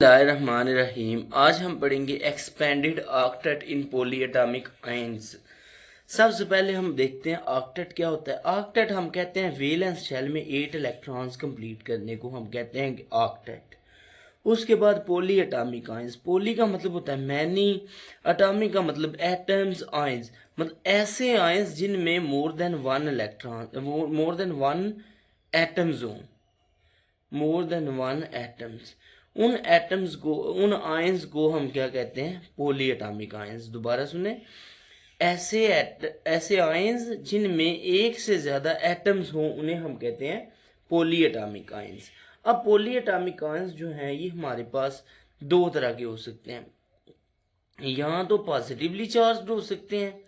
बिस्मिल्लाहिर्रहमानिर्रहीम। आज हम पढ़ेंगे एक्सपेंडेड ऑक्टेट इन पॉलीएटॉमिक आयंस। सबसे पहले हम देखते हैं ऑक्टेट क्या होता है। ऑक्टेट हम कहते हैं वैलेंस शेल में 8 इलेक्ट्रॉन्स कंप्लीट करने को हम कहते हैं ऑक्टेट। उसके बाद पॉली एटॉमिक आयंस। पॉली का मतलब होता है मैनी, एटॉमिक का मतलब एटम्स, आयंस मतलब ऐसे आयंस जिनमें more than one electron, more than one atoms हों, मोर देन वन एटम्स। उन एटम्स को, उन आयंस को हम क्या कहते हैं? Poly atomic ions. दोबारा सुने, ऐसे आयंस जिनमें एक से ज्यादा एटम्स हों उन्हें हम कहते हैं पॉली एटॉमिक आयंस। अब पॉली एटॉमिक आयंस जो हैं ये हमारे पास दो तरह के हो सकते हैं। यहाँ तो पॉजिटिवली चार्ज हो सकते हैं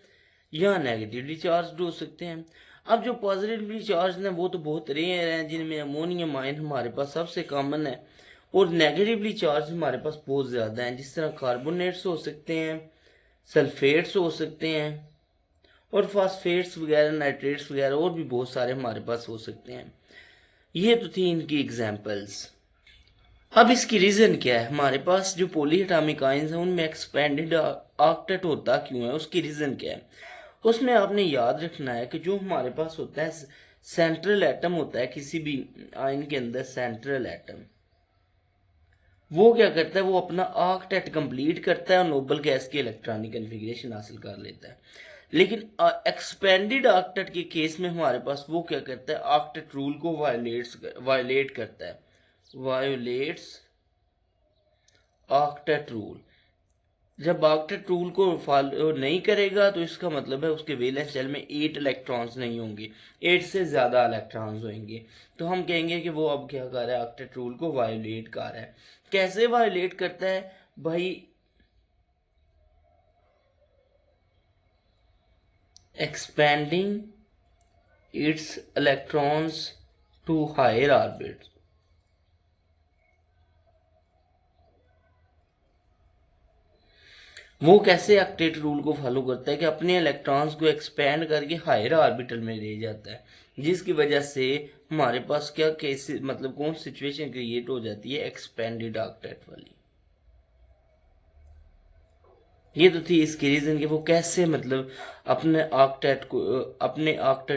या नेगेटिवली चार्ज हो सकते हैं। अब जो पॉजिटिवली चार्ज हैं वो तो बहुत रेयर हैं, जिनमें अमोनियम आयन हमारे पास सबसे कॉमन है, और नेगेटिवली चार्ज हमारे पास बहुत ज़्यादा हैं, जिस तरह कार्बोनेट्स हो सकते हैं, सल्फेट्स हो सकते हैं, और फास्फेट्स वगैरह, नाइट्रेट्स वगैरह, और भी बहुत सारे हमारे पास हो सकते हैं। ये तो थी इनकी एग्जाम्पल्स। अब इसकी रीज़न क्या है? हमारे पास जो पॉली एटॉमिक आयंस हैं उनमें एक्सपेंडेड ऑक्टेट होता क्यों है? उसकी रीज़न क्या है? उसमें आपने याद रखना है कि जो हमारे पास होता है सेंट्रल एटम होता है किसी भी आयन के अंदर, सेंट्रल एटम वो क्या करता है? वो अपना ऑक्टेट कंप्लीट करता है और नोबल गैस की इलेक्ट्रॉनिक कन्फिग्रेशन हासिल कर लेता है। लेकिन एक्सपेंडेड ऑक्टेट के केस में हमारे पास वो क्या करता है? ऑक्टेट रूल को वायलेट करता है, वायोलेट्स ऑक्टेट रूल। जब ऑक्टेट रूल को फॉलो नहीं करेगा तो इसका मतलब है उसके वैलेंस शेल में 8 इलेक्ट्रॉन्स नहीं होंगे, 8 से ज़्यादा इलेक्ट्रॉन्स होंगे। तो हम कहेंगे कि वो अब क्या कर रहा है? ऑक्टेट रूल को वायोलेट कर रहा है। कैसे वायोलेट करता है भाई? Expanding its electrons to higher orbit. वो कैसे ऑक्टेट रूल को फॉलो करता है कि अपने इलेक्ट्रॉन्स को एक्सपेंड करके हायर ऑर्बिटल में ले जाता है, जिसकी वजह से हमारे पास क्या केस, मतलब कौन सिचुएशन क्रिएट हो जाती है? एक्सपेंडेड ऑक्टेट वाली। ये तो थी इसकी रीजन कि वो कैसे, मतलब अपने ऑक्टेट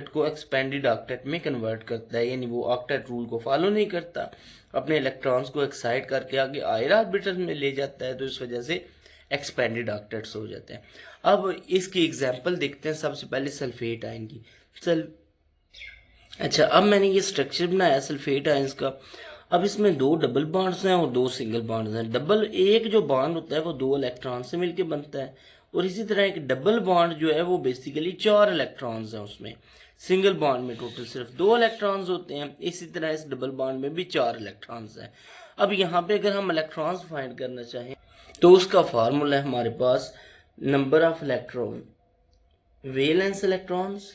को एक्सपेंडेड ऑक्टेट में कन्वर्ट करता है, यानी वो ऑक्टेट रूल को फॉलो नहीं करता, अपने इलेक्ट्रॉन्स को एक्साइट करके आगे हायर ऑर्बिटल में ले जाता है, तो इस वजह से एक्सपेंडेड ऑक्टेट्स हो जाते हैं। अब इसकी एग्जांपल देखते हैं। सबसे पहले सल्फेट आयन की। सल अच्छा, अब मैंने ये स्ट्रक्चर बनाया सल्फेट आयंस का। अब इसमें दो डबल बॉन्ड्स हैं और दो सिंगल बॉन्ड्स हैं। डबल, एक जो बॉन्ड होता है वो दो इलेक्ट्रॉन से मिलकर बनता है, और इसी तरह एक डबल बॉन्ड जो है वो बेसिकली 4 इलेक्ट्रॉन्स हैं उसमें। सिंगल बॉन्ड में टोटल सिर्फ 2 इलेक्ट्रॉन्स होते हैं, इसी तरह इस डबल बॉन्ड में भी 4 इलेक्ट्रॉन्स हैं। अब यहाँ पे अगर हम इलेक्ट्रॉन्स फाइंड करना चाहें तो उसका फार्मूला है हमारे पास number of electron, valence electrons,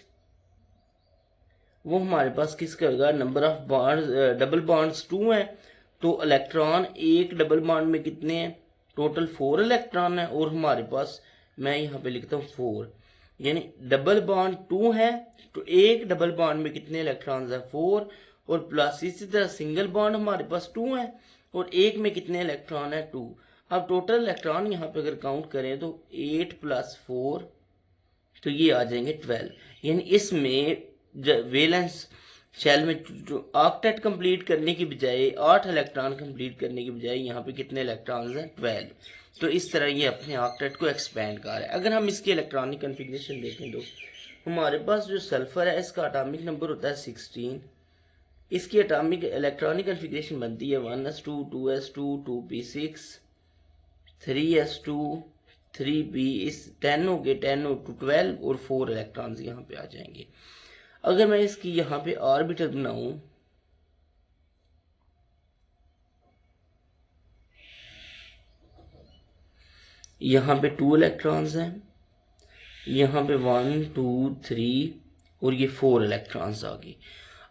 वो हमारे पास किसका होगा? Number of bond, double bonds 2 हैं, तो इलेक्ट्रॉन एक डबल बॉन्ड में कितने हैं? टोटल 4 इलेक्ट्रॉन है, और हमारे पास, मैं यहाँ पे लिखता हूँ 4, यानी डबल बॉन्ड 2 है, तो एक डबल बॉन्ड में कितने इलेक्ट्रॉन्स है? 4, और प्लस इसी तरह सिंगल बॉन्ड हमारे पास 2 है, और एक में कितने इलेक्ट्रॉन है? 2। अब टोटल इलेक्ट्रॉन यहाँ पे अगर काउंट करें तो 8 + 4, तो ये आ जाएंगे 12। यानी इसमें वेलेंस शेल में जो ऑक्टेट कंप्लीट करने की बजाय, 8 इलेक्ट्रॉन कंप्लीट करने की बजाय यहाँ पे कितने इलेक्ट्रॉन्स हैं? 12। तो इस तरह ये अपने ऑक्टेट को एक्सपेंड कर रहा है। अगर हम इसकी इलेक्ट्रॉनिक कन्फिग्रेशन देखें तो हमारे पास जो सल्फर है इसका एटॉमिक नंबर होता है 16। इसकी एटॉमिक इलेक्ट्रॉनिक कन्फिग्रेशन बनती है 1s2 2s2 2p6 3s2 3p, इस 10 हो गए, 10 हो to 12, और 4 इलेक्ट्रॉन्स यहाँ पे आ जाएंगे। अगर मैं इसकी यहाँ पे ऑर्बिटल बनाऊं, यहाँ पे 2 इलेक्ट्रॉन्स हैं, यहाँ पे 1 2 3, और ये 4 इलेक्ट्रॉन्स आ गए।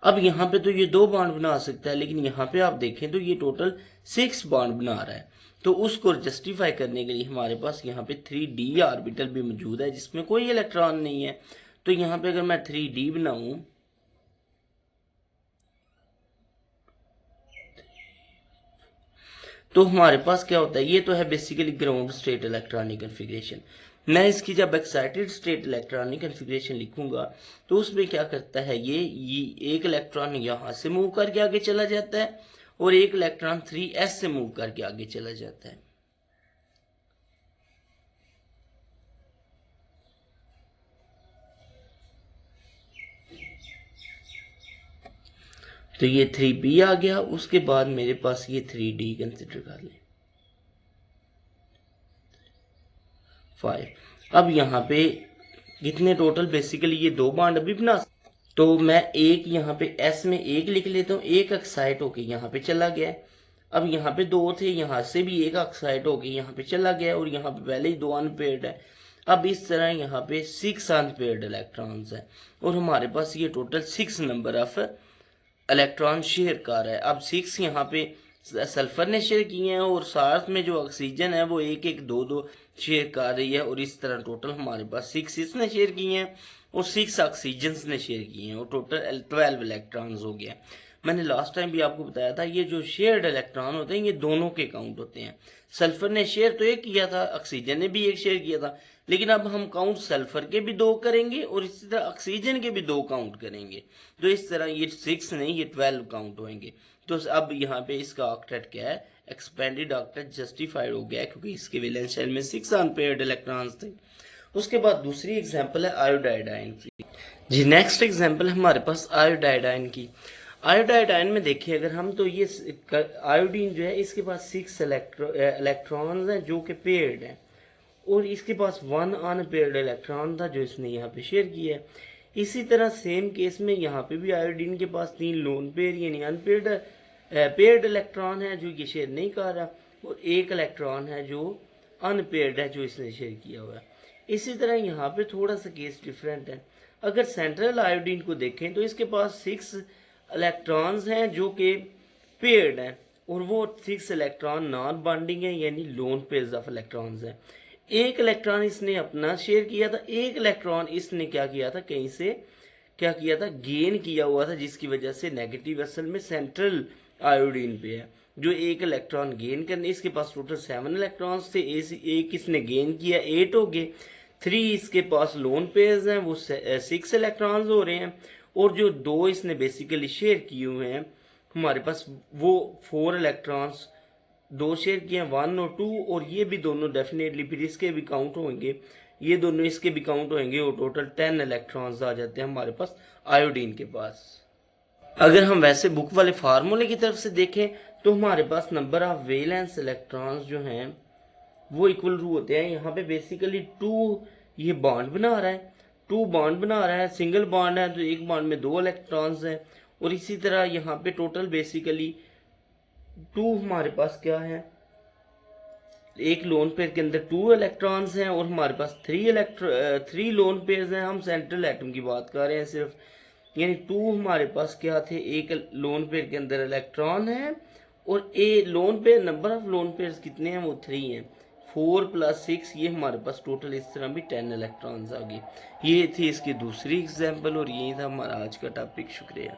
अब यहाँ पे तो ये 2 बॉन्ड बना सकता है, लेकिन यहाँ पे आप देखें तो ये टोटल 6 बॉन्ड बना रहा है। तो उसको जस्टिफाई करने के लिए हमारे पास यहाँ पे 3d ऑर्बिटल भी मौजूद है जिसमें कोई इलेक्ट्रॉन नहीं है। तो यहाँ पे अगर मैं 3d बनाऊं, तो हमारे पास क्या होता है, ये तो है basically ground state electronic configuration. मैं इसकी जब एक्साइटेड स्टेट इलेक्ट्रॉनिक कन्फिग्रेशन लिखूंगा तो उसमें क्या करता है, ये एक इलेक्ट्रॉन यहाँ से मूव करके आगे चला जाता है और एक इलेक्ट्रॉन 3s से मूव करके आगे चला जाता है। तो ये 3p आ गया, उसके बाद मेरे पास ये 3d कंसिडर कर लें 5। अब यहाँ पे कितने टोटल, बेसिकली ये 2 बॉन्ड अभी बना, तो मैं एक यहाँ पे s में एक लिख लेता हूँ, एक एक्साइट होके यहाँ पे चला गया। अब यहाँ पे 2 थे, यहाँ से भी एक एक्साइट होके यहाँ पे चला गया और यहाँ पे पहले ही 2 अनपेयर्ड है। अब इस तरह यहाँ पे 6 अनपेयर्ड इलेक्ट्रॉन्स है और हमारे पास ये total 6 number of electron share कर रहा है। अब 6 यहाँ पे सल्फर ने शेयर किए हैं और साथ में जो ऑक्सीजन है वो 1 1 2 2 शेयर कर रही है और इस तरह टोटल हमारे पास 6 इसने शेयर किए हैं और 6 ऑक्सीजन ने शेयर किए हैं और टोटल 12 इलेक्ट्रॉन्स हो गया। मैंने लास्ट टाइम भी आपको बताया था ये जो शेयर्ड इलेक्ट्रॉन होते हैं ये दोनों के काउंट होते हैं। सल्फर ने शेयर तो एक किया था, ऑक्सीजन ने भी एक शेयर किया था, लेकिन अब हम काउंट सल्फर के भी 2 करेंगे और इसी तरह ऑक्सीजन के भी 2 काउंट करेंगे। तो इस तरह ये 6 नहीं ये 12 काउंट होंगे। तो अब यहाँ पे इसका ऑक्टेट क्या है, एक्सपेंडेड ऑक्टेट जस्टिफाइड हो गया क्योंकि इसके वैलेंस शेल में 6 अनपेयर्ड इलेक्ट्रॉन्स थे। उसके बाद दूसरी एग्जांपल है आयोडाइडाइन की। जी नेक्स्ट एग्जांपल हमारे पास आयोडाइडाइन की। आयोडाइडाइन में देखिए अगर हम, तो ये आयोडीन जो है इसके पास 6 इलेक्ट्रॉन्स हैं जो कि पेयर्ड हैं और इसके पास 1 अनपेयर्ड इलेक्ट्रॉन था जो इसने यहाँ पे शेयर किया है। इसी तरह सेम केस में यहाँ पे भी आयोडीन के पास 3 लोन पेयर यानी अनपेयर्ड पेयर्ड इलेक्ट्रॉन है जो ये शेयर नहीं कर रहा और 1 इलेक्ट्रॉन है जो अनपेयर्ड है जो इसने शेयर किया हुआ है। इसी तरह यहाँ पे थोड़ा सा केस डिफरेंट है। अगर सेंट्रल आयोडीन को देखें तो इसके पास 6 इलेक्ट्रॉन्स हैं जो कि पेयर्ड हैं और वो 6 इलेक्ट्रॉन नॉन बॉन्डिंग है यानी लोन पेयर्स ऑफ इलेक्ट्रॉन्स हैं। 1 इलेक्ट्रॉन इसने अपना शेयर किया था, 1 इलेक्ट्रॉन इसने क्या किया था, कहीं से क्या किया था, गेन किया हुआ था, जिसकी वजह से नेगेटिव असल में सेंट्रल आयोडीन पे है जो 1 इलेक्ट्रॉन गेन करने। इसके पास टोटल 7 इलेक्ट्रॉन्स थे, एक इसने गेन किया, 8 हो गए। 3 इसके पास लोन पेयर्स हैं वो 6 इलेक्ट्रॉन्स हो रहे हैं और जो 2 इसने बेसिकली शेयर किए हुए हैं हमारे पास वो 4 इलेक्ट्रॉन्स 2 शेयर किए हैं 1 और 2 और ये भी दोनों डेफिनेटली फिर इसके भी काउंट होंगे, ये दोनों इसके भी काउंट होंगे और टोटल 10 इलेक्ट्रॉन्स आ जाते हैं हमारे पास आयोडीन के पास। अगर हम वैसे बुक वाले फार्मूले की तरफ से देखें तो हमारे पास नंबर ऑफ वैलेंस इलेक्ट्रॉन्स जो हैं वो इक्वल टू होते हैं। यहाँ पे बेसिकली 2 ये बॉन्ड बना रहा है, 2 बॉन्ड बना रहा है, सिंगल बॉन्ड है तो एक बॉन्ड में 2 इलेक्ट्रॉन्स हैं और इसी तरह यहाँ पे टोटल बेसिकली 2 हमारे पास क्या है, एक लोन पेयर के अंदर 2 इलेक्ट्रॉन्स हैं और हमारे पास 3 लोन पेयर्स हैं। हम सेंट्रल एटम की बात कर रहे हैं सिर्फ, यानी 2 हमारे पास क्या थे, एक लोन पेयर के अंदर इलेक्ट्रॉन है और lone pair number of lone pairs कितने हैं वो 3 हैं। 4 + 6 ये हमारे पास टोटल इस तरह भी 10 इलेक्ट्रॉन्स आ गए। ये थी इसकी दूसरी एग्जाम्पल और यही था हमारा आज का टॉपिक। शुक्रिया।